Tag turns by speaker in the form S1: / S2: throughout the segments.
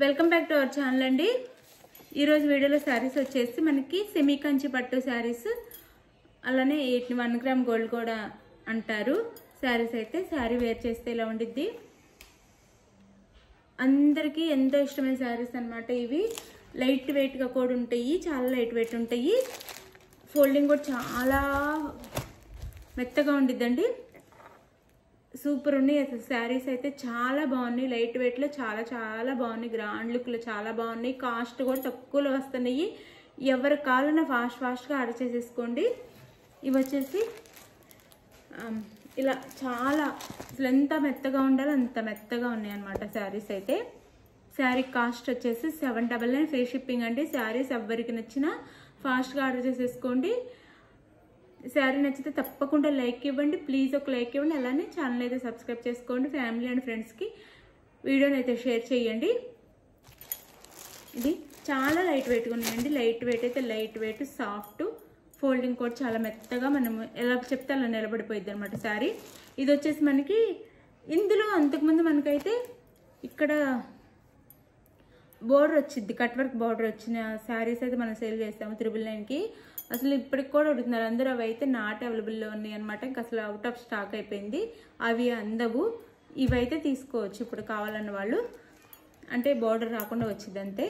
S1: Welcome back to our channel అండి. ఈరోజు వీడియోలో శారీస్ వచ్చేసి మనకి సెమీ కంచి పట్టు శారీస్, అలానే 1 గ్రామ్ గోల్డ్ కూడా అంటారు. శారీస్ అయితే శారీ వేర్ చేస్తే ఇలా ఉండిద్ది. అందరికీ ఎంతో ఇష్టమైన శారీస్ అన్నమాట. ఇవి లైట్ వెయిట్గా కూడా ఉంటాయి, చాలా లైట్ వెయిట్ ఉంటాయి. ఫోల్డింగ్ కూడా చాలా మెత్తగా ఉండిద్దండి. సూపర్ ఉన్నాయి అసలు. శారీస్ అయితే చాలా బాగున్నాయి, లైట్ వెయిట్లో చాలా చాలా బాగున్నాయి, గ్రాండ్ లుక్లో చాలా బాగున్నాయి. కాస్ట్ కూడా తక్కువలో వస్తున్నాయి. ఎవరు కావాలన్నా ఫాస్ట్గా ఆర్డర్ చేసేసుకోండి. ఇవి వచ్చేసి ఇలా చాలా అసలు ఎంత మెత్తగా ఉండాలో అంత మెత్తగా ఉన్నాయి అన్నమాట శారీస్ అయితే. శారీ కాస్ట్ వచ్చేసి 799 ఫ్రీ షిప్పింగ్ అండి. శారీస్ ఎవరికి నచ్చినా ఫాస్ట్గా ఆర్డర్ చేసేసుకోండి. శారీ నచ్చితే తప్పకుండా లైక్ ఇవ్వండి, ప్లీజ్ ఒక లైక్ ఇవ్వండి. అలానే ఛానల్ అయితే సబ్స్క్రైబ్ చేసుకోండి. ఫ్యామిలీ అండ్ ఫ్రెండ్స్కి వీడియోని అయితే షేర్ చేయండి. ఇది చాలా లైట్ వెయిట్గా ఉన్నాయండి. లైట్ వెయిట్ అయితే లైట్ వెయిట్, సాఫ్ట్, ఫోల్డింగ్ కూడా చాలా మెత్తగా, మనం ఎలా చెప్తే అలా నిలబడిపోయింది అనమాట శారీ. ఇది వచ్చేసి మనకి ఇందులో అంతకుముందు మనకైతే ఇక్కడ బోర్డర్ వచ్చింది, కట్ వర్క్ బోర్డర్ వచ్చిన శారీస్ అయితే మనం సేల్ చేస్తాము 999కి. అసలు ఇప్పటికి కూడా అడుగుతున్నారు అందరూ. అవి అయితే నాట్ అవైలబుల్లో ఉన్నాయి అనమాట. ఇంకా అసలు అవుట్ ఆఫ్ స్టాక్ అయిపోయింది, అవి అందవు. ఇవైతే తీసుకోవచ్చు ఇప్పుడు కావాలన్న వాళ్ళు. అంటే బార్డర్ రాకుండా వచ్చింది అంతే,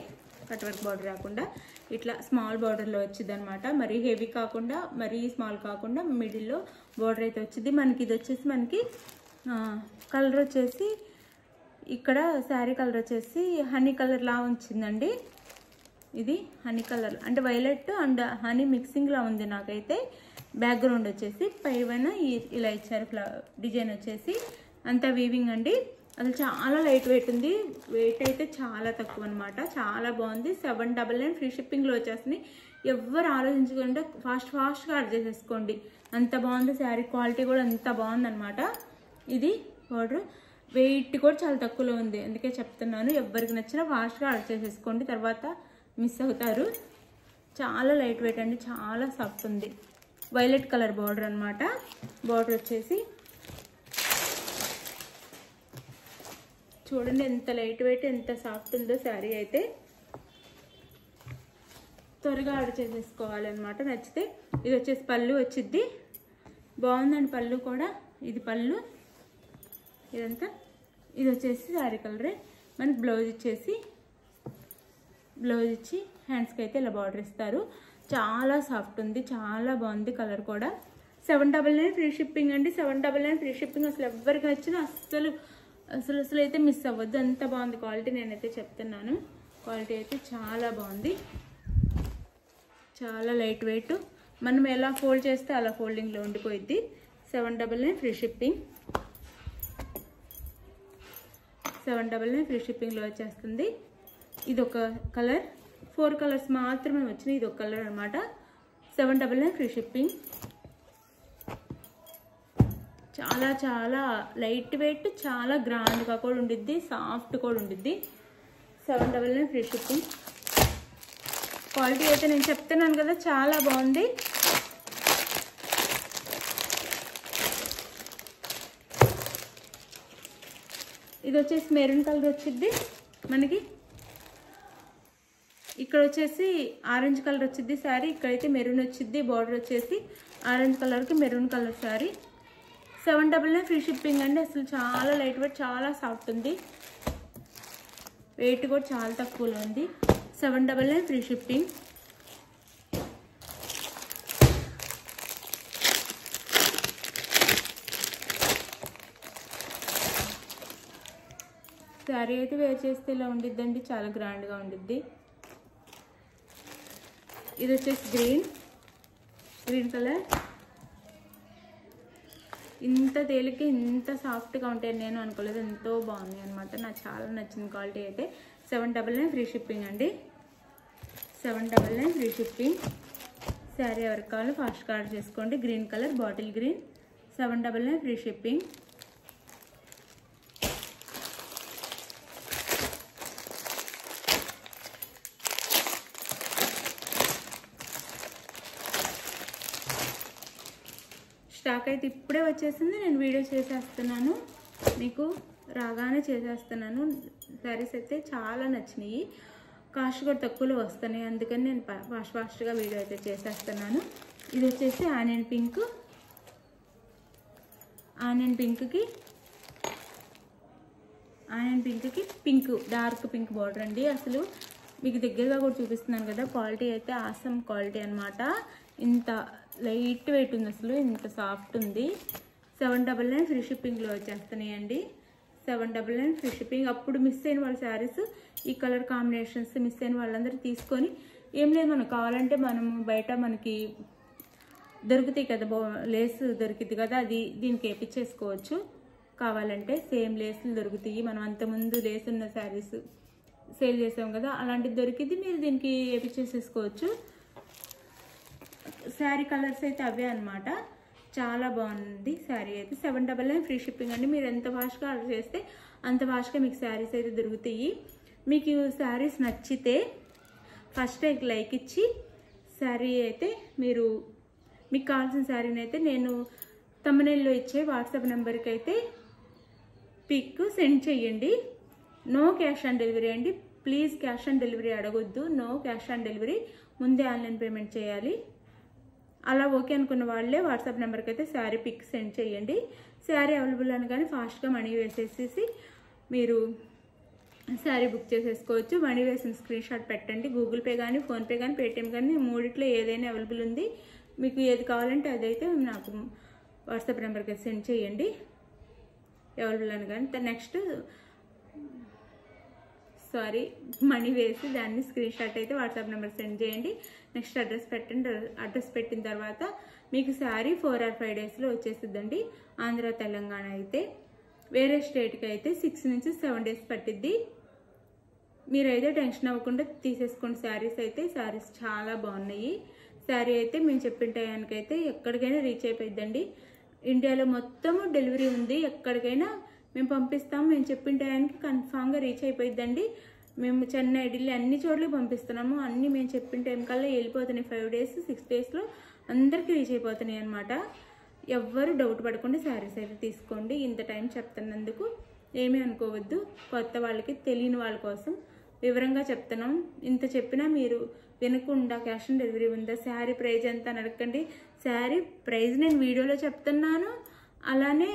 S1: కట్ వర్క్ బార్డర్ రాకుండా ఇట్లా స్మాల్ బార్డర్లో వచ్చింది అనమాట. మరీ హెవీ కాకుండా మరీ స్మాల్ కాకుండా మిడిల్లో బార్డర్ అయితే వచ్చింది. మనకి ఇది వచ్చేసి మనకి కలర్ వచ్చేసి ఇక్కడ శారీ కలర్ వచ్చేసి హనీ కలర్ లా వచ్చిందండి. ఇది హనీ కలర్ అంటే వైలెట్ అండ్ హనీ మిక్సింగ్ లా ఉంది నాకైతే. బ్యాక్గ్రౌండ్ వచ్చేసి పైన ఇలా ఇచ్చారు, డిజైన్ వచ్చేసి అంతా వీవింగ్ అండి. అసలు చాలా లైట్ వెయిట్ ఉంది, వెయిట్ అయితే చాలా తక్కువ అనమాట. చాలా బాగుంది. 799 ఫ్రీ షిప్పింగ్లో వచ్చేస్తుంది. ఎవరు ఆలోచించకుండా ఫాస్ట్గా ఆర్డర్ చేసేసుకోండి. అంత బాగుంది శారీ, క్వాలిటీ కూడా అంత బాగుందన్నమాట. ఇది ఆర్డర్ వెయిట్ కూడా చాలా తక్కువలో ఉంది, అందుకే చెప్తున్నాను. ఎవరికి నచ్చినా ఫాస్ట్గా ఆర్డర్ చేసేసుకోండి, తర్వాత మిస్ అవుతారు. చాలా లైట్ వెయిట్ అండి, చాలా సాఫ్ట్ ఉంది. వైలెట్ కలర్ బార్డర్ అనమాట. బార్డర్ వచ్చేసి చూడండి ఎంత లైట్ వెయిట్, ఎంత సాఫ్ట్ ఉందో శారీ అయితే. త్వరగా ఆర్డర్ చేసేసుకోవాలి అనమాట నచ్చితే. ఇది వచ్చేసి పళ్ళు వచ్చిద్ది, బాగుందండి పళ్ళు కూడా. ఇది పళ్ళు, ఇదంతా. ఇది వచ్చేసి శారీ కలరే. మనకి బ్లౌజ్ ఇచ్చేసి, బ్లౌజ్ ఇచ్చి హ్యాండ్స్కి అయితే ఇలా బార్డర్ ఇస్తారు. చాలా సాఫ్ట్ ఉంది, చాలా బాగుంది. కలర్ కూడా 799 ఫ్రీ షిప్పింగ్ అండి. 799 ఫ్రీ షిప్పింగ్. అసలు ఎవరికి నచ్చినా అసలు అయితే మిస్ అవ్వద్దు, అంత బాగుంది క్వాలిటీ. నేనైతే చెప్తున్నాను, క్వాలిటీ అయితే చాలా బాగుంది. చాలా లైట్ వెయిట్, మనం ఎలా ఫోల్డ్ చేస్తే అలా ఫోల్డింగ్లో ఉండిపోయిద్ది. 799 ఫ్రీ షిప్పింగ్. 799 ఫ్రీ షిప్పింగ్లో వచ్చేస్తుంది. ఇది ఒక కలర్, 4 కలర్స్ మాత్రమే వచ్చినాయి. ఇది ఒక కలర్ అనమాట. 799 ఫ్రీ షిప్పింగ్. చాలా చాలా లైట్ వెయిట్, చాలా గ్రాండ్గా కూడా ఉండిద్ది, సాఫ్ట్ కూడా ఉండిద్ది. 799 ఫ్రీ షిప్పింగ్. క్వాలిటీ అయితే నేను చెప్తున్నాను కదా, చాలా బాగుంది. ఇది వచ్చేసి మెరూన్ కలర్ వచ్చిద్ది మనకి. ఇక్కడ వచ్చేసి ఆరెంజ్ కలర్ వచ్చింది శారీ. ఇక్కడైతే మెరూన్ వచ్చింది. బార్డర్ వచ్చేసి ఆరెంజ్ కలర్కి maroon colour sari. 799 free shipping అండి. అసలు చాలా లైట్ వెయిట్, చాలా సాఫ్ట్ ఉంది. వెయిట్ కూడా చాలా తక్కువలో ఉంది. 799 ఫ్రీ షిప్పింగ్. శారీ అయితే వేర్ చేస్తే ఇలా ఉండిద్దండి, చాలా గ్రాండ్గా ఉండిద్ది. ఇది వచ్చేసి గ్రీన్ కలర్. ఇంత తేలిక ఇంత సాఫ్ట్గా ఉంటాయి నేను అనుకోలేదు, ఎంతో బాగుంది అనమాట. నాకు చాలా నచ్చింది క్వాలిటీ అయితే. 799 ఫ్రీ షిప్పింగ్ అండి. 799 ఫ్రీ షిప్పింగ్. శారీ ఎవరికి కావాలో ఫాస్ట్గా ఆర్డర్ చేసుకోండి. Green colour, bottle green. 799 free shipping. Stock అయితే ఇప్పుడే వచ్చేసింది, నేను వీడియో చేసేస్తున్నాను. మీకు రాగానే చేసేస్తున్నాను. శారీస్ అయితే చాలా నచ్చినాయి, కాస్ట్ కూడా తక్కువలో వస్తున్నాయి, అందుకని నేను ఫాస్ట్గా వీడియో అయితే చేసేస్తున్నాను. ఇది వచ్చేసి ఆనియన్ పింక్కి పింక్, డార్క్ పింక్ బార్డర్ అండి. అసలు మీకు దగ్గరగా కూడా చూపిస్తున్నాను కదా, క్వాలిటీ అయితే ఆసమ్ క్వాలిటీ అనమాట. ఇంత లైట్ వెయిట్ ఉంది, అసలు ఇంత సాఫ్ట్ ఉంది. 799 ఫ్రీ షిప్పింగ్లో వచ్చేస్తున్నాయండి. 799 ఫ్రీ షిప్పింగ్. అప్పుడు మిస్ అయిన వాళ్ళ శారీస్, ఈ కలర్ కాంబినేషన్స్ మిస్ అయిన వాళ్ళందరూ తీసుకొని, ఏం లేదు మనకు కావాలంటే మనం బయట మనకి దొరుకుతాయి కదా, లేస్ దొరికింది కదా, అది దీనికి వేపించేసుకోవచ్చు. కావాలంటే సేమ్ లేసులు దొరుకుతాయి. మనం అంతకుముందు లేస్ ఉన్న శారీస్ సేల్ చేసాం కదా, అలాంటిది దొరికింది, మీరు దీనికి వేపించేసేసుకోవచ్చు. శారీ కలర్స్ అయితే అవే అనమాట. చాలా బాగుంది శారీ అయితే. 799 ఫ్రీ షిప్పింగ్ అండి. మీరు ఎంత ఫాస్ట్గా ఆర్డర్ చేస్తే అంత ఫాస్ట్గా మీకు శారీస్ అయితే దొరుకుతాయి. మీకు శారీస్ నచ్చితే ఫస్ట్ లైక్ ఇచ్చి శారీ అయితే మీకు కావాల్సిన శారీని అయితే నేను తమ్మునేల్లో ఇచ్చే వాట్సాప్ నెంబర్కి అయితే పిక్ సెండ్ చేయండి. నో క్యాష్ ఆన్ డెలివరీ అండి. ప్లీజ్ క్యాష్ ఆన్ డెలివరీ అడగొద్దు. నో క్యాష్ ఆన్ డెలివరీ, ముందే ఆన్లైన్ పేమెంట్ చేయాలి. అలా ఓకే అనుకున్న వాళ్ళే వాట్సాప్ నెంబర్కి అయితే శారీ పిక్ సెండ్ చేయండి. శారీ అవైలబుల్ అని కానీ ఫాస్ట్గా మనీ వేసేసి మీరు శారీ బుక్ చేసేసుకోవచ్చు. మనీ వేసిన స్క్రీన్ షాట్ పెట్టండి. గూగుల్ పే కానీ, ఫోన్పే కానీ, పేటిఎం కానీ, మూడిట్లో ఏదైనా అవైలబుల్ ఉంది. మీకు ఏది కావాలంటే అదైతే నాకు వాట్సాప్ నెంబర్కి సెండ్ చేయండి అవైలబుల్ అని కానీ. నెక్స్ట్ మనీ వేసి దాన్ని స్క్రీన్ షాట్ అయితే వాట్సాప్ నెంబర్ సెండ్ చేయండి. నెక్స్ట్ అడ్రస్ పెట్టండి. అడ్రస్ పెట్టిన తర్వాత మీకు శారీ 4 or 5 డేస్లో వచ్చేస్తుందండి. ఆంధ్ర, తెలంగాణ అయితే. వేరే స్టేట్కి అయితే 6 నుంచి 7 డేస్ పట్టిద్ది. మీరైతే టెన్షన్ అవ్వకుండా తీసేసుకోండి శారీస్ అయితే. శారీస్ చాలా బాగున్నాయి. శారీ అయితే మేము చెప్పిన టయానికైతే ఎక్కడికైనా రీచ్ అయిపోయిద్దండి. ఇండియాలో మొత్తము డెలివరీ ఉంది. ఎక్కడికైనా మేము పంపిస్తాము. మేము చెప్పిన టయానికి కన్ఫామ్గా రీచ్ అయిపోయిద్దండి. మేము చెన్నై, ఢిల్లీ అన్ని చోట్లకి పంపిస్తున్నాము. అన్నీ మేము చెప్పిన టైం కల్లా వెళ్ళిపోతున్నాయి. 5 days 6 daysలో అందరికీ రీచ్ అయిపోతున్నాయి అనమాట. ఎవ్వరు డౌట్ పడకుండా శారీస్ అయితే తీసుకోండి. ఇంత టైం చెప్తున్నందుకు ఏమీ అనుకోవద్దు. కొత్త వాళ్ళకి, తెలియని వాళ్ళ కోసం వివరంగా చెప్తున్నాం. ఇంత చెప్పినా మీరు వినకుండా క్యాష్ ఆన్ డెలివరీ ఉందా, శారీ ప్రైజ్ ఎంత అని అడగండి. శారీ ప్రైజ్ నేను వీడియోలో చెప్తున్నాను, అలానే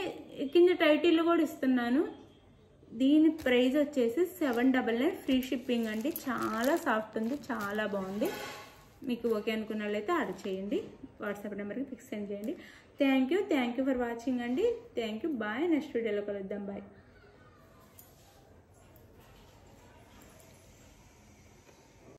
S1: కింద టైటిల్ కూడా ఇస్తున్నాను. దీని ప్రైజ్ వచ్చేసి 799 ఫ్రీ షిప్పింగ్ అండి. చాలా సాఫ్ట్ ఉంది, చాలా బాగుంది. మీకు ఓకే అనుకున్న వాళ్ళైతే ఆర్డర్ చేయండి. వాట్సాప్ నెంబర్కి ఫిక్స్ సెండ్ చేయండి. థ్యాంక్ యూ ఫర్ వాచింగ్ అండి. Thank you. బాయ్. నెక్స్ట్ వీడియోలో కలుద్దాం. బాయ్.